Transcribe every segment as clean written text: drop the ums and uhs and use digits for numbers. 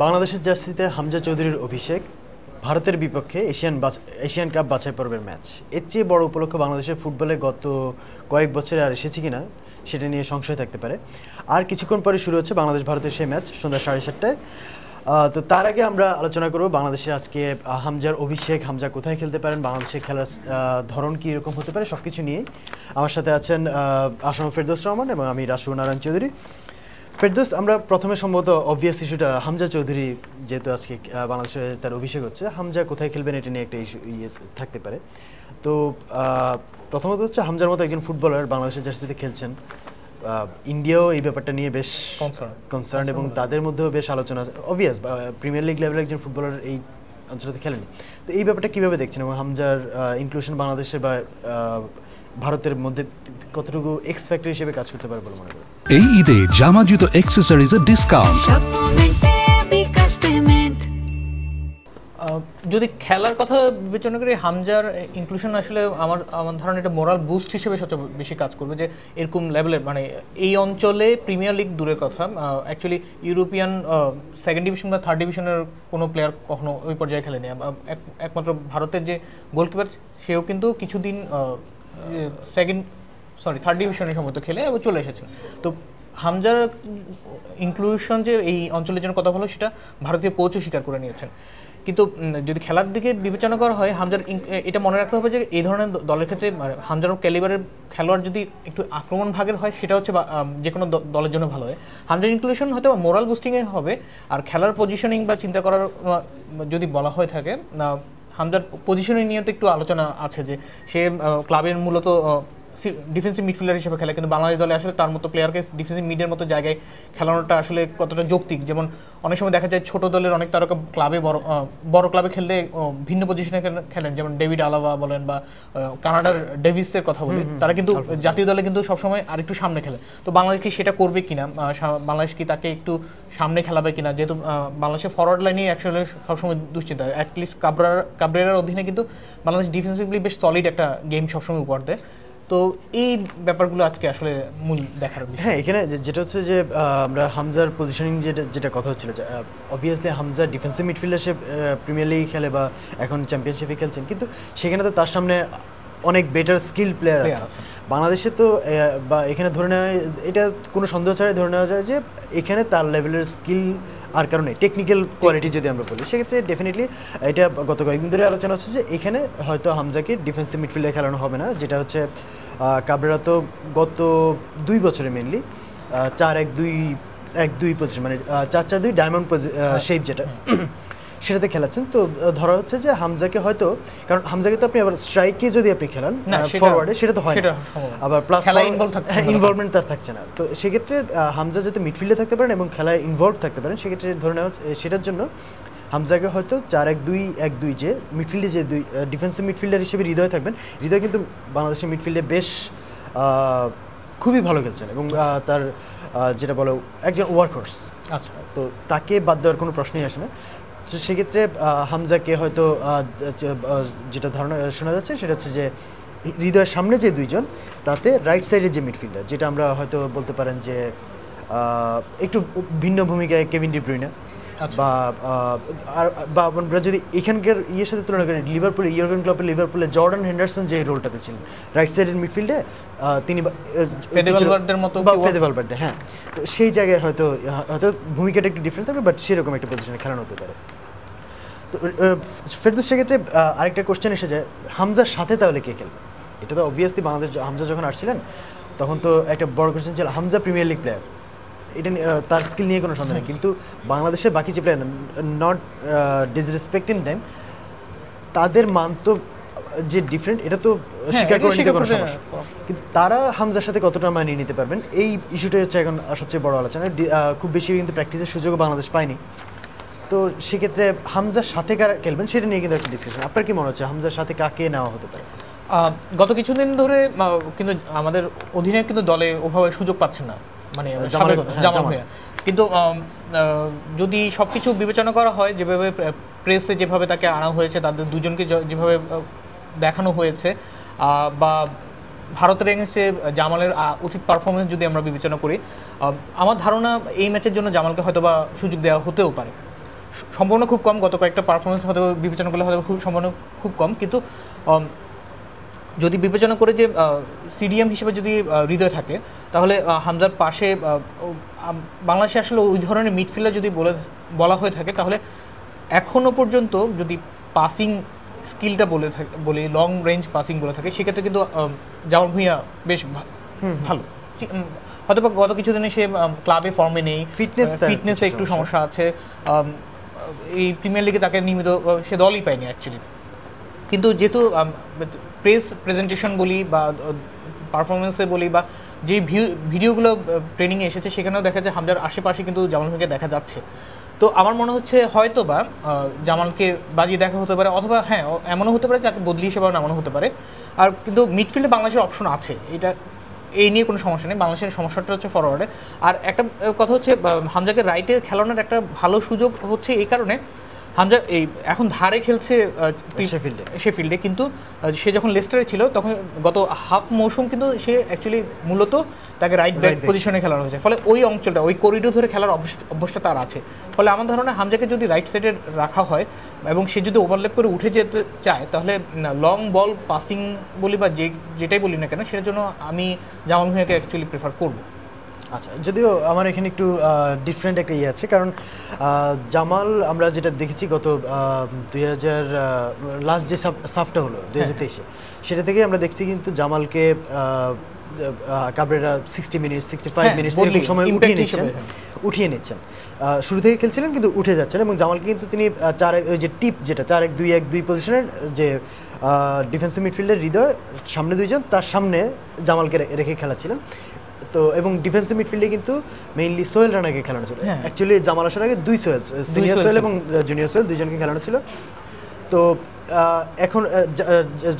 বাংলাদেশের জার্সিতে হামজা চৌধুরীর অভিষেক ভারতের বিপক্ষে এশিয়ান কাপ বাছাই পর্বের ম্যাচ। এর চেয়ে বড় উপলক্ষ বাংলাদেশের ফুটবলে গত কয়েক বছরে আর এসেছে কিনা সেটা নিয়ে সংশয় থাকতে পারে। আর কিছুক্ষণ পরে শুরু হচ্ছে বাংলাদেশ ভারতের সেই ম্যাচ সন্ধ্যা 7:30টায়। তো তার আগে আমরা আলোচনা করব বাংলাদেশে আজকে হামজার অভিষেক, হামজা কোথায় খেলতে পারেন, বাংলাদেশের খেলার ধরন কী রকম হতে পারে, সব কিছু নিয়ে আমার সাথে আছেন আসম ফেরদৌস রহমান এবং আমি রাসু নারায়ণ চৌধুরী। ফেরদৌস, আমরা প্রথমে সম্ভবত অবভিয়াস ইস্যুটা হামজা চৌধুরী, যেহেতু আজকে বাংলাদেশে তার অভিষেক হচ্ছে, হামজা কোথায় খেলবেন এটা নিয়ে একটা ইস্যু থাকতে পারে। তো প্রথমত হচ্ছে হামজার মতো একজন ফুটবলার বাংলাদেশের জার্সিতে খেলছেন, ইন্ডিয়াও এই ব্যাপারটা নিয়ে বেশ কনসার্ন এবং তাদের মধ্যেও বেশ আলোচনা আছে। অবভিয়াস প্রিমিয়ার লিগ লেভেলের একজন ফুটবলার এই অঞ্চলতে খেলেনি, তো এই ব্যাপারটা কীভাবে দেখছেন এবং হামজার ইনক্লুশন বাংলাদেশে বা ভারতের মধ্যে কতটুকু এক্স ফ্যাক্টর হিসেবে কাজ করতে পারে বলে মনে করেন? এই ঈদে জামা জুতো অ্যাকসেসরিজের ডিসকাউন্ট। যদি খেলার কথা বিবেচনা করি, হামজার ইনক্লুশন আসলে আমার ধারণা এটা মোরাল বুস্ট হিসেবে সবচেয়ে বেশি কাজ করবে। যে এরকম লেভেলের, মানে এই অঞ্চলে প্রিমিয়ার লিগ দূরের কথা, অ্যাকচুয়ালি ইউরোপিয়ান সেকেন্ড ডিভিশন বা থার্ড ডিভিশনের কোনো প্লেয়ার কখনো ওই পর্যায়ে খেলেনি। একমাত্র ভারতের যে গোলকিপার, সেও কিন্তু কিছুদিন থার্ড ডিভিশনে সম্ভবত খেলে এবং চলে এসেছেন। তো হামজার ইনক্লুশন যে এই অঞ্চলের জন্য কথা বলো, সেটা ভারতীয় কোচও স্বীকার করে নিয়েছেন। কিন্তু যদি খেলার দিকে বিবেচনা করা হয়, হামজার এটা মনে রাখতে হবে যে এই ধরনের দলের ক্ষেত্রে হামজার ক্যালিবারের খেলোয়াড় যদি একটু আক্রমণ ভাগের হয়, সেটা হচ্ছে যে কোনো দলের জন্য ভালো হয়। হামজার ইনক্লুশন হয়তো মোরাল বুস্টিংয়ে হবে। আর খেলার পজিশনিং বা চিন্তা করার যদি বলা হয়ে থাকে, হামজার পজিশনিং নিয়ে তো একটু আলোচনা আছে যে সে ক্লাবের মূলত ডিফেন্সিভ মিডফিল্ডার হিসেবে খেলে, কিন্তু বাংলাদেশ দলে আসলে তার মতো প্লেয়ারকে ডিফেন্সিভ মিডের মতো জায়গায় খেলানোটা আসলে কতটা যৌক্তিক। যেমন অনেক সময় দেখা যায় ছোট দলের অনেক তারকা ক্লাবে বড় ক্লাবে খেললে ভিন্ন পজিশনে খেলেন, যেমন ডেভিড আলাভা বলেন বা কানাডার ডেভিসের কথা বলি, তারা কিন্তু জাতীয় দলে কিন্তু সবসময় আরেকটু সামনে খেলে। তো বাংলাদেশ কি সেটা করবে কিনা, বাংলাদেশ কি তাকে একটু সামনে খেলাবে কিনা, যেহেতু বাংলাদেশের ফরওয়ার্ড লাইনে আসলে সবসময় দুশ্চিন্তা। অ্যাটলিস্ট কাবরেরার অধীনে কিন্তু বাংলাদেশ ডিফেন্সিভলি বেশ সলিড একটা গেম সবসময় উপহার দেয়। তো এই ব্যাপারগুলো আজকে আসলে মূল দেখার বিষয়। হ্যাঁ, এখানে যেটা হচ্ছে যে আমরা হামজার পজিশনিং যেটা কথা হচ্ছিল, যে অবভিয়াসলি হামজা ডিফেন্সিভ মিডফিল্ডার, সে প্রিমিয়ার লিগ খেলে বা এখন চ্যাম্পিয়নশিপে খেলছেন, কিন্তু সেখানে তো তার সামনে অনেক বেটার স্কিল প্লেয়ার আছে বাংলাদেশে। তো বা এখানে ধরে নেওয়া, এটা কোনো সন্দেহ ছাড়াই ধরে নেওয়া যায় যে এখানে তার লেভেলের স্কিল আর কারণে টেকনিক্যাল কোয়ালিটি যদি আমরা বলি, সেক্ষেত্রে ডেফিনেটলি এটা গত কয়েকদিন ধরে আলোচনা হচ্ছে যে এখানে হয়তো হামজাকে ডিফেন্সিভ মিডফিল্ডে খেলানো হবে না, যেটা হচ্ছে কাবরেরা তো গত 2 বছরে মেনলি 4-1-2 পজিশন, মানে 4-4-2 ডায়মন্ড শেপ যেটা, সেটাতে খেলাচ্ছেন। তো ধরা হচ্ছে যে হামজাকে হয়তো, কারণ হামজাকে তো আপনি আবার স্ট্রাইকে যদি আপনি খেলান ফরওয়ার্ডে, সেটা তো হয় না, আবার প্লাস ইনভলভমেন্ট তার থাকছে না। তো সেক্ষেত্রে হামজা যাতে মিডফিল্ডে থাকতে পারেন এবং খেলায় ইনভলভ থাকতে পারেন, সেক্ষেত্রে ধরে নেওয়া সেটার জন্য হামজাকে হয়তো 4-1-2-1-2 যে মিডফিল্ডে যে ডিফেন্সিভ মিডফিল্ডার হিসেবে হৃদয় থাকবেন। হৃদয় কিন্তু বাংলাদেশের মিডফিল্ডে বেশ খুবই ভালো খেলছেন এবং তার যেটা বলো একজন ওয়ার্কহর্স। আচ্ছা, তো তাকে বাদ দেওয়ার কোনো প্রশ্নই আসে না। তো সেক্ষেত্রে হামজাকে হয়তো যেটা ধারণা শোনা যাচ্ছে সেটা হচ্ছে যে হৃদয়ের সামনে যে দুইজন, তাতে রাইট সাইডের যে মিডফিল্ডার, যেটা আমরা হয়তো বলতে পারেন যে একটু ভিন্ন ভূমিকায় কেভিন ডি ব্রুইনে, বা আমরা যদি এখানকার ইয়ের সাথে তুলনা করি, লিভারপুলে ইউরোপিয়ান ক্লাবের লিভারপুলে জর্ডান হেন্ডারসন যে রোলটাতে ছিলেন রাইট সাইডের মিডফিল্ডে, তিনি ফেদেভালভার্দে, হ্যাঁ, তো সেই জায়গায় হয়তো ভূমিকাটা একটু ডিফারেন্ট থাকবে, বাট সেরকম একটা পজিশনে খেলানো হতে পারে। তো ফেরদৌস, সেক্ষেত্রে আরেকটা কোশ্চেন এসে যায়, হামজার সাথে তাহলে কে খেলবে? এটা তো অবভিয়াসলি বাংলাদেশ, হামজা যখন আসছিলেন তখন তো একটা বড় কোশ্চেন ছিল, হামজা প্রিমিয়ার লিগ প্লেয়ার, এটা তার স্কিল নিয়ে কোনো সন্দেহ নেই, কিন্তু বাংলাদেশের বাকি যে প্লেয়ার, নট ডিসরেসপেক্টিং দেম, তাদের মান তো যে ডিফারেন্ট, এটা তো স্বীকার করে নিতে কোনো সমস্যা, কিন্তু তারা হামজার সাথে কতটা মানিয়ে নিতে পারবেন, এই ইস্যুটাই হচ্ছে এখন সবচেয়ে বড় আলোচনা। খুব বেশি কিন্তু প্র্যাকটিসের সুযোগও বাংলাদেশ পায়নি। তো সেক্ষেত্রে হামজার সাথে কারা খেলবেন সেটা নিয়ে কিন্তু একটা ডিসকাশন। আপনার কি মনে হচ্ছে হামজার সাথে কাকে নেওয়া হতে পারে? গত কিছুদিন ধরে কিন্তু আমাদের অধিনায়ক কিন্তু দলে ওভাবে সুযোগ পাচ্ছেন না, মানে জামাল ভাইয়া। কিন্তু যদি সব কিছু বিবেচনা করা হয়, যেভাবে প্রেসে যেভাবে তাকে আনা হয়েছে, তাদের দুজনকে যেভাবে দেখানো হয়েছে, বা ভারতের এগেইনস্টে জামালের উচিত পারফরমেন্স যদি আমরা বিবেচনা করি, আমার ধারণা এই ম্যাচের জন্য জামালকে হয়তো বা সুযোগ দেওয়া হতেও পারে। সম্ভাবনা খুব কম, গত কয়েকটা পারফরমেন্স হয়তো বিবেচনা করলে হয়তো সম্ভাবনা খুব কম, কিন্তু যদি বিবেচনা করে যে সিডিএম হিসেবে যদি হৃদয় থাকে, তাহলে হামজার পাশে বাংলাদেশে আসলে ওই ধরনের মিডফিল্ডার যদি বলা হয়ে থাকে, তাহলে এখনও পর্যন্ত যদি পাসিং স্কিলটা বলি লং রেঞ্জ পাসিং বলে থাকে, সেক্ষেত্রে কিন্তু জামাল ভুঁইয়া বেশ ভালো। হয়তো বা গত কিছুদিনে সে ক্লাবে ফর্মে নেই, ফিটনেসে একটু সমস্যা আছে, এই প্রিমিয়ার লিগে তাকে নিয়মিত সে দলই পায়নি অ্যাকচুয়ালি। কিন্তু যেহেতু প্রেজেন্টেশন বলি বা পারফরমেন্সে বলি বা যে ভিডিওগুলো ট্রেনিংয়ে এসেছে, সেখানেও দেখা যায় হামজার আশেপাশে কিন্তু জামাল ভুঁইয়াকে দেখা যাচ্ছে। তো আমার মনে হচ্ছে হয়তো বা জামালকে বাজিয়ে দেখা হতে পারে, অথবা হ্যাঁ এমনও হতে পারে যাকে বদলি হিসেবেও নামানো হতে পারে। আর কিন্তু মিডফিল্ডে বাংলাদেশের অপশন আছে, এটা এই নিয়ে কোনো সমস্যা নেই। বাংলাদেশের সমস্যাটা হচ্ছে ফরওয়ার্ডে। আর একটা কথা হচ্ছে হামজাকে রাইটে খেলানোর একটা ভালো সুযোগ হচ্ছে এই কারণে, হামজা এই এখন ধারে খেলছে শেফিল্ডে, কিন্তু সে যখন লেস্টারে ছিল তখন গত হাফ মৌসুম কিন্তু সে অ্যাকচুয়ালি মূলত তাকে রাইট ব্যাক পজিশনে খেলানো হয়েছে, ফলে ওই অঞ্চলটা ওই করিডোর ধরে খেলার অভ্যাসটা তার আছে। ফলে আমার ধারণা হামজাকে যদি রাইট সাইডে রাখা হয় এবং সে যদি ওভারল্যাপ করে উঠে যেতে চায়, তাহলে লং বল পাসিং বলি বা যেটাই বলি না কেন, সেটার জন্য আমি জামাল ভুঁইয়াকে অ্যাকচুয়ালি প্রেফার করবো। আচ্ছা, যদিও আমার এখানে একটু ডিফারেন্ট একটা ইয়ে আছে, কারণ জামাল আমরা যেটা দেখেছি গত 2000 লাস্ট যে সাফটা হলো 2023-এ, সেটা থেকে আমরা দেখছি কিন্তু জামালকে কাবরেরা 60 মিনিট 65 মিনিট এরকম সময় উঠিয়ে নিচ্ছেন। শুরু থেকে খেলছিলেন কিন্তু উঠে যাচ্ছেন, এবং জামালকে কিন্তু তিনি ওই যে টিপ যেটা 4-1-2-1-2 পজিশনের যে ডিফেন্সিভ মিডফিল্ডের হৃদয় সামনে দুইজন, তার সামনে জামালকে রেখে খেলাচ্ছিলেন। তো এবং ডিফেন্সিভ মিডফিল্ডে কিন্তু মেইনলি সোহেল রানাকে খেলানো ছিল। অ্যাকচুয়ালি জামাল আসার আগে দুই সোহেল, সিনিয়র সোহেল এবং জুনিয়র সোহেল, দুইজনকে খেলানো ছিল। তো এখন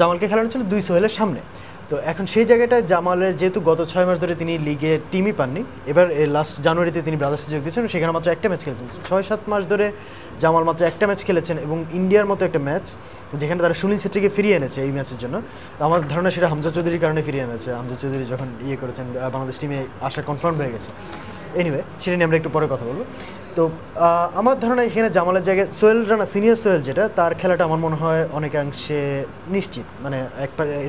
জামালকে খেলানো ছিল দুই সোহেলের সামনে। তো এখন সেই জায়গাটায় জামালের যেহেতু গত 6 মাস ধরে তিনি লিগে টিমই পাননি, এবার লাস্ট জানুয়ারিতে তিনি ব্রাদার্সে যোগ দিয়েছেন, সেখানে মাত্র একটা ম্যাচ খেলেছেন। 6-7 মাস ধরে জামাল মাত্র একটা ম্যাচ খেলেছেন, এবং ইন্ডিয়ার মতো একটা ম্যাচ যেখানে তারা সুনীল ছেত্রীকে ফিরিয়ে এনেছে এই ম্যাচের জন্য। আমার ধারণা সেটা হামজা চৌধুরীর কারণে ফিরিয়ে এনেছে। হামজা চৌধুরী যখন করেছেন, বাংলাদেশ টিমে আসা কনফার্ম হয়ে গেছে। এনিওয়ে, সেটা নিয়ে আমরা একটু পরে কথা বলবো। তো আমার ধারণা এখানে জামালের জায়গায় সোহেল রানা, সিনিয়র সোহেল যেটা, তার খেলাটা আমার মনে হয় অনেকাংশে নিশ্চিত। মানে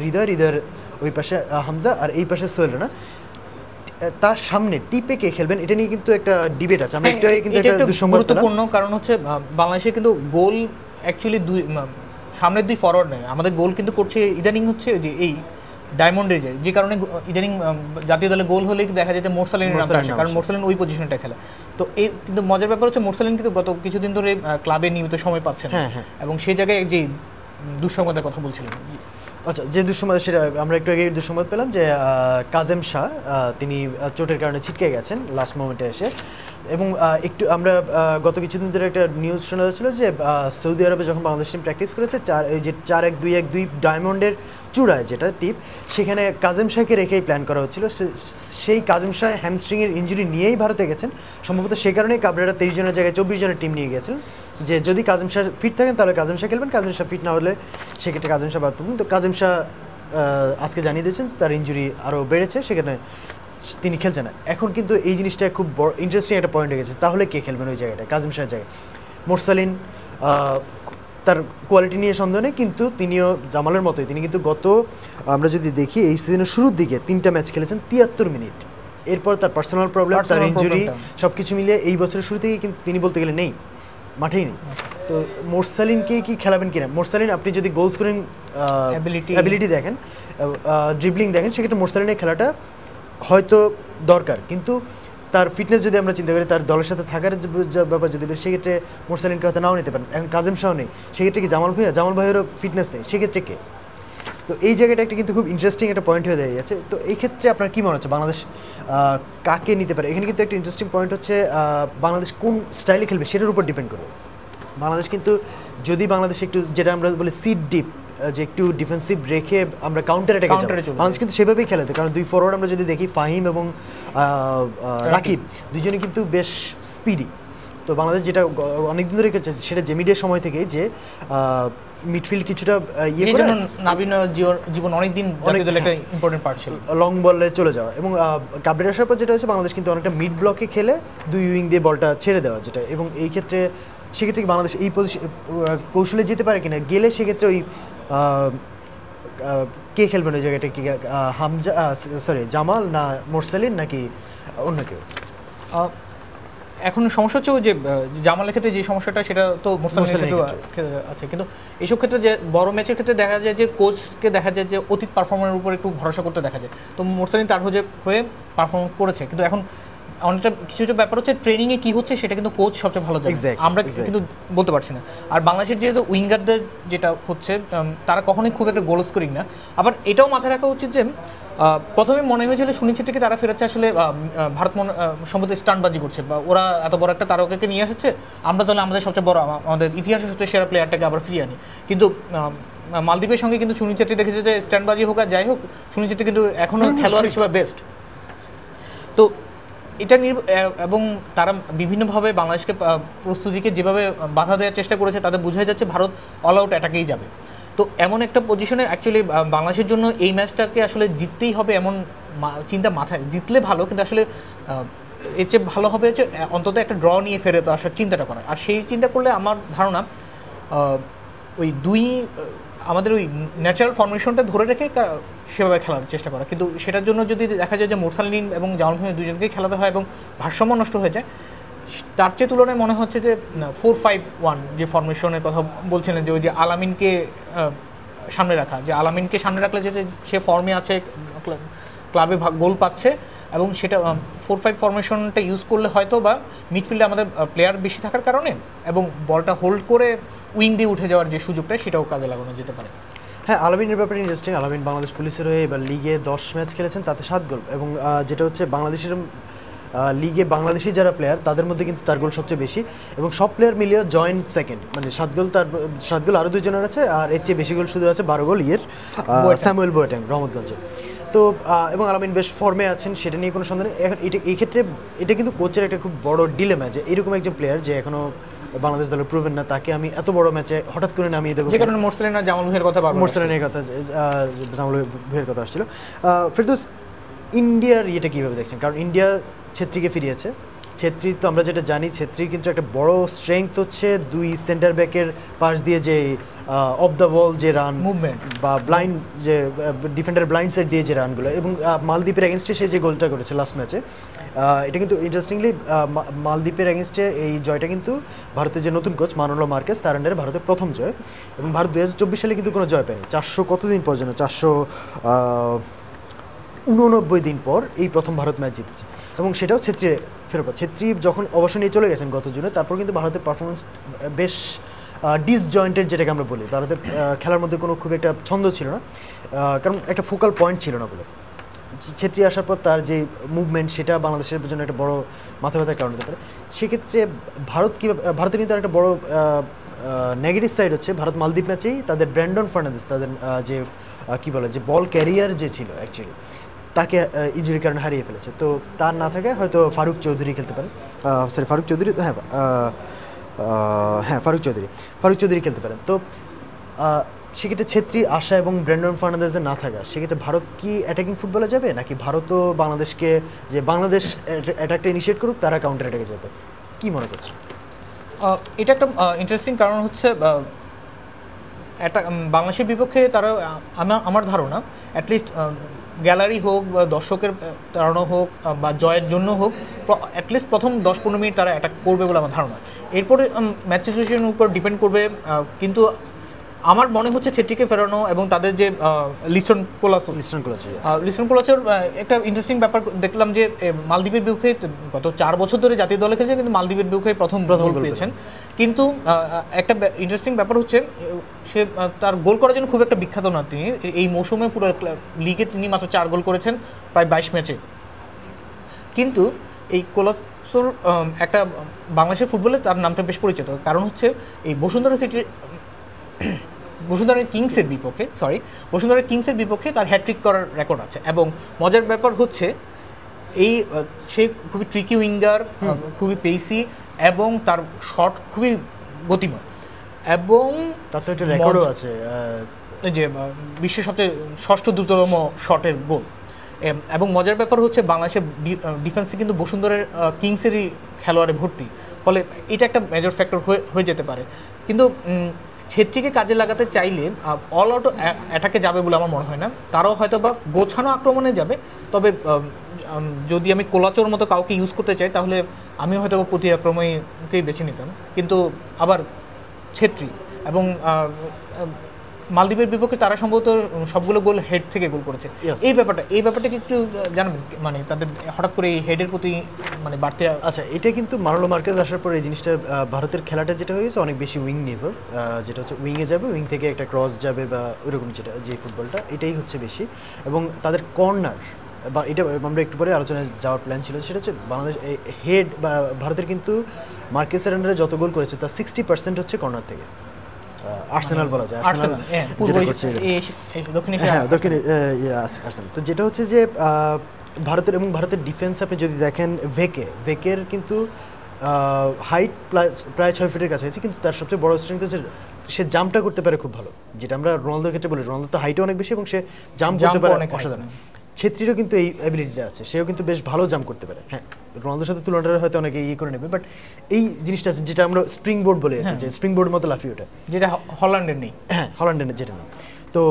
হৃদয়ের ওই পাশে হামজা আর এই পাশে সোহেল রানা, তার সামনে টিপে কে খেলবেন এটা নিয়ে কিন্তু একটা ডিবেট আছে। আমরা একটু কিন্তু একটা গুরুত্বপূর্ণ কারণ হচ্ছে বাংলাদেশে কিন্তু গোল অ্যাকচুয়ালি সামনের দুই ফরওয়ার্ড নেই, আমাদের গোল কিন্তু করছে ইদানিং হচ্ছে যে এই ডায়মন্ডের যে কারণে ইদানিং জাতীয় দলে গোল হলে দেখা যায় যে মোরসালিনের নামটা আসে, কারণ মোরসালিন ওই পজিশনটা খেলে। তো এই কিন্তু মজার ব্যাপার হচ্ছে মোরসালিন কিন্তু গত কিছুদিন ধরে ক্লাবে নিয়মিত সময় পাচ্ছেন, এবং সেই জায়গায় যে দুঃসংবাদের কথা বলছিলেন। আচ্ছা, যে দুঃসংবাদ সেটা আমরা একটু আগে দুঃসংবাদ পেলাম যে কাজেম শাহ তিনি চোটের কারণে ছিটকে গেছেন লাস্ট মোমেন্টে এসে। এবং একটু আমরা গত কিছুদিন ধরে একটা নিউজ শোনা যাচ্ছিল যে সৌদি আরবে যখন বাংলাদেশ টিম প্র্যাকটিস করেছে, 4-1-2-1-2 ডায়মন্ডের চূড়ায় যেটা টিপ, সেখানে কাজেম শাহকে রেখেই প্ল্যান করা হচ্ছিল। সেই কাজেম শাহ হ্যামস্ট্রিংয়ের ইঞ্জুরি নিয়েই ভারতে গেছেন সম্ভবত। সেই কারণেই কাবরেরা 23 জনের জায়গায় 24 জনের টিম নিয়ে গেছিলেন, যে যদি কাজেম শাহ ফিট থাকেন তাহলে কাজেম শাহ খেলবেন, কাজেম শাহ ফিট না হলে সেক্ষেত্রে কাজেম শাহ বাদ পড়বেন। তো কাজেম শাহ আজকে জানিয়ে দিয়েছেন তার ইঞ্জুরি আরও বেড়েছে, সেখানে তিনি খেলছেন না। এখন কিন্তু এই জিনিসটা খুব বড় ইন্টারেস্টিং একটা পয়েন্ট হয়ে গেছে, তাহলে কে খেলবেন ওই জায়গাটায় কাজেম শাহের জায়গায়? মোরসালিন তার কোয়ালিটি নিয়ে সন্দেহ নেই, কিন্তু তিনিও জামালের মতোই, তিনি কিন্তু আমরা যদি দেখি এই সিজনের শুরুর দিকে 3টা ম্যাচ খেলেছেন 73 মিনিট। এরপর তার পার্সোনাল প্রবলেম, তার ইঞ্জুরি সব কিছু মিলিয়ে এই বছরের শুরু থেকে কিন্তু তিনি বলতে গেলে নেই, মাঠেই নেই। তো মোরসালিনকে কি খেলাবেন কিনা? মোরসালিন আপনি যদি গোল স্কোরিং অ্যাবিলিটি দেখেন, ড্রিবলিং দেখেন, সেক্ষেত্রে মোরসালিনের খেলাটা হয়তো দরকার, কিন্তু তার ফিটনেস যদি আমরা চিন্তা করি, তার দলের সাথে থাকার ব্যাপার যদি সেক্ষেত্রে মোরসালিনকে হয়তো নাও নিতে পারেন। এখন কাজেম শাহ নেই, সেক্ষেত্রে কি জামাল ভাইয়েরও ফিটনেস নেই, সেক্ষেত্রে কে? তো এই জায়গাটা একটা কিন্তু খুব ইন্টারেস্টিং একটা পয়েন্ট হয়ে দাঁড়িয়েছে। তো এই ক্ষেত্রে আপনার কী মনে হচ্ছে বাংলাদেশ কাকে নিতে পারে? এখানে কিন্তু একটা ইন্টারেস্টিং পয়েন্ট হচ্ছে বাংলাদেশ কোন স্টাইলে খেলবে সেটার উপর ডিপেন্ড করবে। বাংলাদেশ কিন্তু যদি বাংলাদেশ একটু যেটা আমরা বলি সিট ডিপ, যে একটু ডিফেন্সিভ রেখে আমরা কাউন্টার অ্যাটাকে যাব, বাংলাদেশ কিন্তু সেভাবেই খেলাতে। কারণ দুই ফরওয়ার্ড আমরা যদি দেখি, ফাহিম এবং রাকিব দুজনে কিন্তু বেশ স্পিডি। তো বাংলাদেশ যেটা অনেকদিন ধরে খেলছে সেটা জেমিডের সময় থেকে, যে মিডফিল্ড কিছুটা ইয়ে করে নাবিন জীবন অনেকদিন একটা ইম্পর্টেন্ট পার্ট ছিল, লং বলে চলে যাওয়া। এবং কাবরের আসার পর যেটা হচ্ছে বাংলাদেশ কিন্তু অনেকটা মিড ব্লকে খেলে দুই উইং দিয়ে বলটা ছেড়ে দেওয়া যেটা, এবং এই ক্ষেত্রে সেক্ষেত্রে কি বাংলাদেশ এই কৌশলে যেতে পারে কিনা, গেলে সেক্ষেত্রে ওই কে খেলবেন ওই জায়গাটা, কি হামজা সরি জামাল না মোরসালিন নাকি অন্য কেউ? এখন সমস্যা হচ্ছে যে জামালের ক্ষেত্রে যে সমস্যাটা সেটা তো মোরসালিনের ক্ষেত্রে আছে, কিন্তু এইসব ক্ষেত্রে যে বড় ম্যাচের ক্ষেত্রে দেখা যায় যে কোচকে দেখা যায় যে অতীত পারফরমেন্সের উপর একটু ভরসা করতে দেখা যায়। তো মোরসালিন তার হয়ে পারফর্ম করেছে, কিন্তু এখন অনেকটা কিছুটা ব্যাপার হচ্ছে ট্রেনিংয়ে কী হচ্ছে সেটা কিন্তু কোচ সবচেয়ে ভালো জানে, আমরা কিন্তু বলতে পারছি না। আর বাংলাদেশের যেহেতু উইঙ্গারদের যেটা হচ্ছে তারা কখনোই খুব একটা গোল স্কোরিং না। আবার এটাও মাথায় রাখা উচিত যে প্রথমে মনে হয়েছিল সুনীল ছেত্রীকে তারা ফেরাচ্ছে আসলে ভারত সম্ভবত স্টান্টবাজি করছে, বা ওরা এত বড় একটা তারকাকে নিয়ে এসেছে, আমরা তাহলে আমাদের সবচেয়ে বড় আমাদের ইতিহাসের সবচেয়ে সেরা প্লেয়ারটাকে আবার ফিরিয়ে আনি। কিন্তু মালদ্বীপের সঙ্গে কিন্তু সুনীল ছেত্রী দেখেছে যে স্ট্যান্ডবাজি হোক আর যাই হোক, সুনীল ছেত্রী কিন্তু এখনও খেলোয়াড় হিসেবে বেস্ট। তো এটা এবং তারা বিভিন্নভাবে বাংলাদেশকে প্রস্তুতিকে যেভাবে বাধা দেওয়ার চেষ্টা করেছে তাদের বোঝাই যাচ্ছে ভারত অল আউট অ্যাটাকেই যাবে। তো এমন একটা পজিশনে অ্যাকচুয়ালি বাংলাদেশের জন্য এই ম্যাচটাকে আসলে জিততেই হবে এমন চিন্তা মাথায়, জিতলে ভালো, কিন্তু আসলে এর চেয়ে ভালো হবে যে অন্তত একটা ড্র নিয়ে ফেরত আসার চিন্তাটা করা। আর সেই চিন্তা করলে আমার ধারণা ওই আমাদের ওই ন্যাচারাল ফরমেশনটা ধরে রেখে সেভাবে খেলার চেষ্টা করা, কিন্তু সেটার জন্য যদি দেখা যায় যে মোরসালিন এবং জামাল ভাই দুজনকেই খেলাতে হয় এবং ভারসাম্য নষ্ট হয়ে যায়, তার চেয়ে তুলনায় মনে হচ্ছে যে 4-5-1 যে ফরমেশনের কথা বলছিলেন, যে ওই যে আলামিনকে সামনে রাখা, যে আলামিনকে সামনে রাখলে যে সে ফর্মে আছে, ক্লাবে গোল পাচ্ছে, এবং সেটা 4-5 ফরমেশনটা ইউজ করলে হয়তো বা মিডফিল্ডে আমাদের প্লেয়ার বেশি থাকার কারণে এবং বলটা হোল্ড করে উইং দিয়ে উঠে যাওয়ার যে সুযোগটা সেটাও কাজে লাগানো যেতে পারে। হ্যাঁ, আলামিনের ব্যাপারে ইন্টারেস্টিং। আলামিন বাংলাদেশ পুলিশের হয়ে এবার লিগে 10 ম্যাচ খেলেছেন, তাতে 7 গোল, এবং যেটা হচ্ছে বাংলাদেশের লিগে বাংলাদেশি যারা প্লেয়ার তাদের মধ্যে কিন্তু তার গোল সবচেয়ে বেশি, এবং সব প্লেয়ার মিলিয়ে জয়েন্ট সেকেন্ড, মানে 7 গোল তার, 7 গোল আরও 2 জনের আছে, আর এর চেয়ে বেশি গোল শুধু আছে 12 গোল স্যামুয়েল বোয়াটেং রহমতগঞ্জে। তো এবং আলামিন বেশ ফর্মে আছেন, সেটা নিয়ে কোনো সন্দেহ নেই। এখন এই ক্ষেত্রে এটা কিন্তু কোচের একটা খুব বড় ডিলেমা, যে এরকম একজন প্লেয়ার যে এখনও বাংলাদেশ দলে প্রুভেন না, তাকে আমি এত বড় ম্যাচে হঠাৎ করে নামিয়ে দেবো। যে কারণে মোরসালিন আর জামাল ভাইয়ের কথা, মোরসালিনের কথা, জামাল ভাইয়ের কথা আসছিল। ফেরদৌস, ইন্ডিয়ার ইয়েটা কীভাবে দেখছেন? কারণ ইন্ডিয়া ছেত্রীকে ফিরিয়েছে। ছেত্রী তো আমরা যেটা জানি, ছেত্রীর কিন্তু একটা বড় স্ট্রেংথ হচ্ছে 2 সেন্টার ব্যাকের পাশ দিয়ে যে অফ দ্য বল যে রান মুভমেন্ট, বা ব্লাইন্ড যে ডিফেন্ডার ব্লাইন্ড সাইড দিয়ে যে রানগুলো, এবং মালদ্বীপের এগেনস্টে সে যে গোলটা করেছে লাস্ট ম্যাচে, এটা কিন্তু ইন্টারেস্টিংলি মালদ্বীপের এগেনস্টে এই জয়টা কিন্তু ভারতের যে নতুন কোচ মানোলো মার্কেস তার আন্ডারে ভারতের প্রথম জয়, এবং ভারত 2024 সালে কিন্তু কোনো জয় পায়নি। 400 কতদিন পর যেন 489 দিন পর এই প্রথম ভারত ম্যাচ জিতেছে, এবং সেটাও ছেত্রী ফেরত। ছেত্রী যখন অবসর নিয়ে চলে গেছেন গত জুনে, তারপর কিন্তু ভারতের পারফরমেন্স বেশ ডিসজয়েন্টেড, যেটাকে আমরা বলি। ভারতের খেলার মধ্যে কোনো খুব একটা ছন্দ ছিল না, কারণ একটা ফোকাল পয়েন্ট ছিল না বলে। ছেত্রী আসার পর তার যে মুভমেন্ট, সেটা বাংলাদেশের জন্য একটা বড় মাথা ব্যথার কারণ হতে পারে। সেক্ষেত্রে ভারতের কিন্তু একটা বড় নেগেটিভ সাইড হচ্ছে, ভারত মালদ্বীপ ম্যাচেই তাদের ব্র্যান্ডন ফার্নান্দেজ, তাদের যে কী বলে যে বল ক্যারিয়ার যে ছিল অ্যাকচুয়ালি, তাকে ইনজুরির কারণে হারিয়ে ফেলেছে। তো তার না থাকায় হয়তো ফারুক চৌধুরী খেলতে পারেন, ফারুক চৌধুরী খেলতে পারেন। তো সেক্ষেত্রে ছেত্রীর আশা এবং ব্র্যান্ডন ফার্নান্দেজের না থাকা, সেক্ষেত্রে ভারত কি অ্যাটাকিং ফুটবলে যাবে, নাকি ভারতও বাংলাদেশকে, যে বাংলাদেশ অ্যাটাকটা ইনিশিয়েট করুক, তারা কাউন্টার অ্যাটাকে যাবে? কী মনে করছে? এটা একটা ইন্টারেস্টিং কারণ হচ্ছে বাংলাদেশের বিপক্ষে তারা, আমার ধারণা অ্যাটলিস্ট গ্যালারি হোক বা দর্শকের কারণে হোক বা জয়ের জন্য হোক, অ্যাটলিস্ট প্রথম 10-15 মিনিট তারা অ্যাটাক করবে বলে আমার ধারণা। এরপরে ম্যাচ সিচুয়েশনের উপর ডিপেন্ড করবে, কিন্তু আমার মনে হচ্ছে ছেত্রীকে ফেরানো এবং তাদের যে লিস্টন কোলাসের একটা ইন্টারেস্টিং ব্যাপার দেখলাম, যে মালদ্বীপের বিপক্ষে গত 4 বছর ধরে জাতীয় দলে খেলছে, কিন্তু মালদ্বীপের বিপক্ষে প্রথম গোল পেয়েছেন। কিন্তু একটা ইন্টারেস্টিং ব্যাপার হচ্ছে, সে তার গোল করার জন্য খুব একটা বিখ্যাত না তিনি। এই মৌসুমে পুরো লিগে তিনি মাত্র 4 গোল করেছেন প্রায় 22 ম্যাচে। কিন্তু এই কোলাসোর একটা বাংলাদেশের ফুটবলে তার নামটা বেশ পরিচিত, কারণ হচ্ছে এই বসুন্ধরা কিংসের বিপক্ষে তার হ্যাট্রিক করার রেকর্ড আছে। এবং মজার ব্যাপার হচ্ছে সে খুবই ট্রিকি উইঙ্গার, খুবই পেসি, এবং তার শট খুবই গতিময়, এবং তাতে একটা রেকর্ডও আছে যে বিশ্বের সবচেয়ে 6ষ্ঠ দ্রুততম শটের গোল। এবং মজার ব্যাপার হচ্ছে বাংলাদেশের ডিফেন্সে কিন্তু বসুন্ধরার কিংসেরই খেলোয়াড়ে ভর্তি, ফলে এটা একটা মেজর ফ্যাক্টর হয়ে যেতে পারে। কিন্তু ছেত্রীকে কাজে লাগাতে চাইলে অল আউট অ্যাটাকে যাবে বলে আমার মনে হয় না, তারাও হয়তো বা গোছানো আক্রমণে যাবে। তবে যদি আমি কোলাচোর মতো কাউকে ইউজ করতে চাই তাহলে আমি হয়তো বা প্রতি আক্রমণকেই বেছে নিতাম। কিন্তু আবার ছেত্রী এবং মালদ্বীপের বিপক্ষে তারা সম্ভবত সবগুলো গোল হেড থেকে গোল করেছে। এই ব্যাপারটা কি একটু জানাবেন, মানে তাদের হঠাৎ করে এই হেডের প্রতি মানে বাড়তে? আচ্ছা, এটা কিন্তু মানলো মার্কেজ আসার পর এই জিনিসটা ভারতের খেলাটা যেটা হয়েছে অনেক বেশি উইং নির্ভর, যেটা হচ্ছে উইংয়ে যাবে, উইং থেকে একটা ক্রস যাবে বা ওইরকম যে ফুটবলটা এটাই হচ্ছে বেশি। এবং তাদের কর্নার বা এটা আমরা একটু পরে আলোচনায় যাওয়ার প্ল্যান ছিল, সেটা হচ্ছে বাংলাদেশ হেড বা ভারতের কিন্তু মার্কেসের আন্ডারে যত গোল করেছে তার 60% হচ্ছে কর্নার থেকে। আর্সেনাল বলা যায়, আর্সেনাল দক্ষিণে আর্সেনাল। তো যেটা হচ্ছে যে ভারতের ডিফেন্স আপনি যদি দেখেন, ভেকের কিন্তু হাইট প্রায় 6 ফিটের কাছাকাছি, কিন্তু তার সবচেয়ে বড় স্ট্রেংথ হচ্ছে সে জাম্পটা করতে পারে খুব ভালো, যেটা আমরা রোনালদোর ক্ষেত্রে বলি। রোনালদো তো হাইটও অনেক বেশি এবং সে জাম্প করতে পারে অসাধারণ। ছেত্রীরও কিন্তু এই অ্যাবিলিটিটা আছে, সেও কিন্তু বেশ ভালো জাম্প করতে পারে। হ্যাঁ, রোনালদোর সাথে তুলনাটা হয়তো অনেকে করে নেবে, বাট এই জিনিসটা আছে যেটা আমরা স্প্রিং বোর্ড বলি, যে স্প্রিং বোর্ডের মতো লাফিয়ে ওঠা, যেটা হল্যান্ডের নেই। হ্যাঁ, হল্যান্ডের যেটা নেই। তো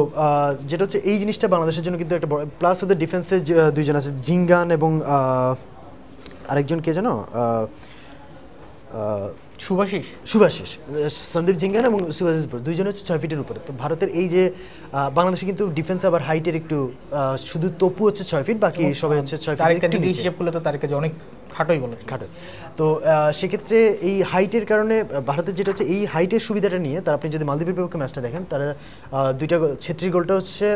যেটা হচ্ছে এই জিনিসটা বাংলাদেশের জন্য কিন্তু একটা বড় প্লাস। ওদের ডিফেন্সে দুইজন আছে, জিঙ্গান এবং আরেকজন কে জানো, সুভাশিস, সন্দীপ জিঙ্গান এবং সুভাশিস দুইজন হচ্ছে 6 ফিটের উপরে। তো ভারতের এই যে বাংলাদেশে কিন্তু ডিফেন্স আবার হাইটের একটু শুধু তপু হচ্ছে 6 ফিট, বাকি সবাই হচ্ছে 6 ফিট হিসেব করলে তো তারিখে অনেক খাটোই বলে খাটো। তো সেক্ষেত্রে এই হাইটের কারণে ভারতের যেটা হচ্ছে এই হাইটের সুবিধাটা নিয়ে তারা, আপনি যদি মালদ্বীপের বিপক্ষে ম্যাচটা দেখেন, তারা দুইটা ছেত্রীর গোলটা হচ্ছে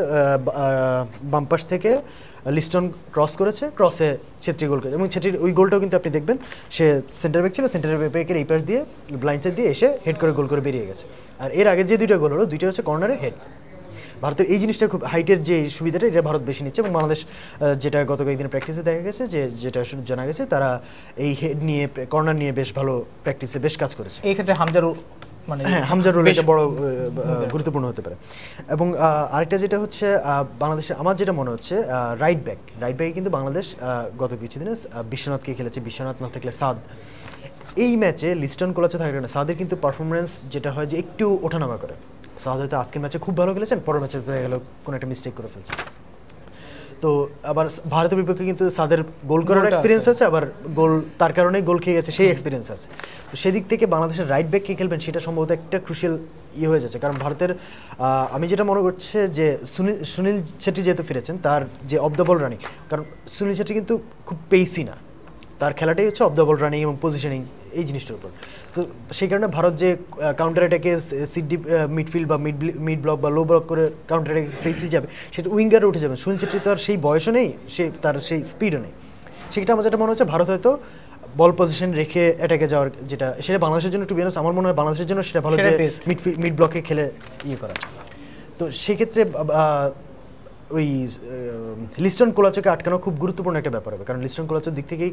বাম পাশ থেকে লিস্টন ক্রস করেছে, ক্রসে ছেত্রী গোল করেছে। এবং ছেত্রীর ওই গোলটাও কিন্তু আপনি দেখবেন সে সেন্টার ব্যাক ছিল, সেন্টার ব্যাকের এই পাশ দিয়ে ব্লাইন্ড সাইড দিয়ে এসে হেড করে গোল করে বেরিয়ে গেছে। আর এর আগে যে দুইটা গোল হলো, দুইটা হচ্ছে কর্নারে হেড। ভারতের এই জিনিসটা খুব, হাইটের যে সুবিধাটা এটা ভারত বেশি নিচ্ছে। এবং বাংলাদেশ যেটা গত কয়েকদিন প্র্যাকটিসে দেখা গেছে, যেটা জানা গেছে, তারা এই হেড নিয়ে, কর্নার নিয়ে বেশ ভালো প্র্যাকটিসে বেশ কাজ করেছে। এই ক্ষেত্রে হামজার রোল একটা বড় গুরুত্বপূর্ণ হতে পারে। এবং আরেকটা যেটা হচ্ছে বাংলাদেশে আমার যেটা মনে হচ্ছে, রাইট ব্যাকে কিন্তু বাংলাদেশ গত কিছুদিনে বিশ্বনাথকে খেলেছে, বিশ্বনাথ না থাকলে সাদ। এই ম্যাচে লিস্টন কোলাচে থাকার কারণে সাদের কিন্তু পারফরমেন্স যেটা হয় যে একটু ওঠানামা করে। সাদ হয়তো আজকের ম্যাচে খুব ভালো খেলেছেন, পরের ম্যাচে দেখা গেল কোনো একটা মিস্টেক করে ফেলছে। তো আবার ভারতের বিপক্ষে কিন্তু সাদের গোল করার এক্সপিরিয়েন্স আছে, আবার গোল তার কারণেই গোল খেয়ে গেছে সেই এক্সপিরিয়েন্স আছে। তো সেদিক থেকে বাংলাদেশের রাইট ব্যাক কে খেলবেন সেটা সম্ভবত একটা ক্রুশিয়াল হয়ে যাচ্ছে। কারণ ভারতের আমি যেটা মনে করছে যে সুনীল ছেত্রী যেহেতু ফিরেছেন, তার যে অফ দ্য বল রানিং, কারণ সুনীল ছেত্রী কিন্তু খুব পেসি না, তার খেলাটাই হচ্ছে অফ দ্য বল রানিং এবং পজিশনিং, এই জিনিসটার উপর। তো সেই কারণে ভারত যে কাউন্টার অ্যাটাকে সিডি মিডফিল্ড বা মিড ব্লক বা লো ব্লক করে কাউন্টার অ্যাটাকে ফেসে যাবে, সেটা উইঙ্গারে উঠে যাবে। সুনীল ছেত্রী তো আর সেই বয়সও নেই, তার সেই স্পিডও নেই। সেটা আমার যেটা মনে হচ্ছে ভারত হয়তো বল পজিশন রেখে অ্যাটাকে যাওয়ার, যেটা সেটা বাংলাদেশের জন্য টু বি অনেস্ট আমার মনে হয় বাংলাদেশের জন্য সেটা ভালো, যে মিড ব্লকে খেলে করা। তো সেক্ষেত্রে ওই লিস্টন কোলাচোকে আটকানো খুব গুরুত্বপূর্ণ একটা ব্যাপার হবে, কারণ লিস্টন কোলাচোর দিক থেকেই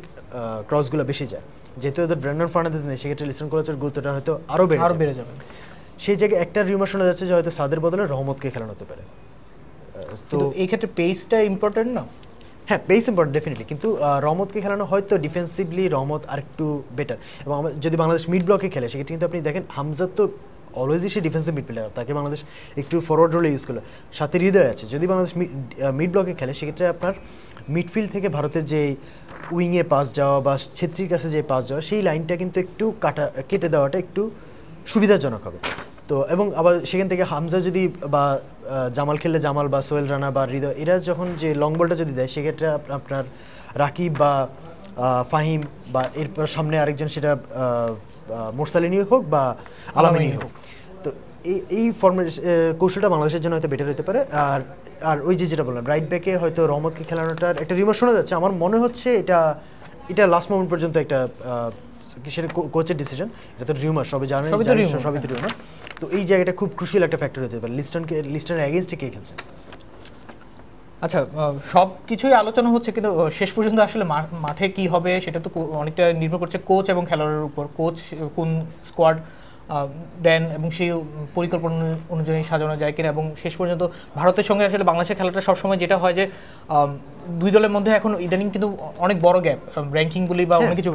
ক্রসগুলো বেশি যায়। যেহেতু ওদের ব্র্যান্ডন ফার্নান্দেজ নেই, সেক্ষেত্রে লিস্টন কোলাচোর গুরুত্বটা হয়তো আরও বেড়ে যাবে। সেই জায়গায় একটা রিউমার শোনা যাচ্ছে যে হয়তো সাদের বদলে রহমতকে খেলানো হতে পারে। তো এই ক্ষেত্রে পেসটা ইম্পর্টেন্ট না? হ্যাঁ, পেস ইম্পর্টেন্ট ডেফিনেটলি, কিন্তু রহমতকে খেলানো হয়তো ডিফেন্সিভলি রহমত আর একটু বেটার। এবং যদি বাংলাদেশ মিড ব্লকে খেলে সেক্ষেত্রে কিন্তু আপনি দেখেন হামজা তো অলওয়েজই সে ডিফেন্সিভ মিডফিল্ডার, তাকে বাংলাদেশ একটু ফরওয়ার্ড রোলে ইউজ করলো, সাথে হৃদয় আছে। যদি বাংলাদেশ মিড ব্লকে খেলে সেক্ষেত্রে আপনার মিডফিল্ড থেকে ভারতের যে উইংয়ে পাস যাওয়া বা ছেত্রীর কাছে যে পাস যাওয়া, সেই লাইনটা কিন্তু একটু কেটে দেওয়াটা একটু সুবিধাজনক হবে। তো এবং আবার সেখান থেকে হামজা যদি বা জামাল খেললে জামাল বা সোহেল রানা বা হৃদয়, এরা যখন যে লং বলটা যদি দেয় সেক্ষেত্রে আপনার রাকিব বা ফাহিম বা এরপর সামনে আরেকজন, সেটা মোরসালিনী হোক বা আলামিনী হোক, তো এই ফর্মের কৌশলটা বাংলাদেশের জন্য হয়তো বেটার হতে পারে। আর ওই যেটা বললাম রাইট ব্যাকে হয়তো রহমতকে খেলানোটার একটা রিউমার শোনা যাচ্ছে, আমার মনে হচ্ছে এটা লাস্ট মোমেন্ট পর্যন্ত একটা সেটা কোচের ডিসিশন, এটা তো রিউমার, সবাই জানে সবই তো রিউমার। তো এই জায়গাটা খুব ক্রুশিয়াল একটা ফ্যাক্টর হতে পারে। লিস্টনের এগেইনস্টে কে খেলছে। আচ্ছা, সব কিছুই আলোচনা হচ্ছে, কিন্তু শেষ পর্যন্ত আসলে মাঠে কি হবে সেটা তো অনেকটা নির্ভর করছে কোচ এবং খেলোয়াড়ের উপর। কোচ কোন স্কোয়াড দেন এবং সেই পরিকল্পনা অনুযায়ী সাজানো যায় কিনা, এবং শেষ পর্যন্ত ভারতের সঙ্গে আসলে বাংলাদেশের খেলাটা সবসময় যেটা হয় যে দুই দলের মধ্যে এখন ইদানিং কিন্তু অনেক বড় গ্যাপ, র্যাঙ্কিং বলি বা অনেক কিছু,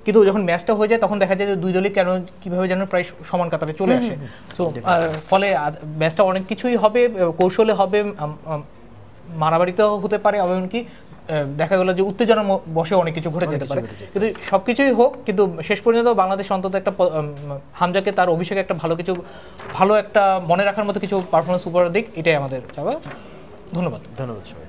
কিন্তু যখন ম্যাচটা হয়ে যায় তখন দেখা যায় যে দুই দলই কীভাবে যেন প্রায় সমান কাতারে চলে আসে। সো ফলে ম্যাচটা অনেক কিছুই হবে, কৌশলে হবে, মারামারিতেও হতে পারে, এমনকি দেখা গেল যে উত্তেজনা বসে অনেক কিছু ঘটে যেতে পারে। কিন্তু সবকিছুই হোক, কিন্তু শেষ পর্যন্ত বাংলাদেশ অন্তত একটা হামজাকে তার অভিষেকে একটা ভালো একটা মনে রাখার মতো কিছু পারফরমেন্স উপহার দিক, এটাই আমাদের চাওয়া। ধন্যবাদ। ধন্যবাদ সবাই।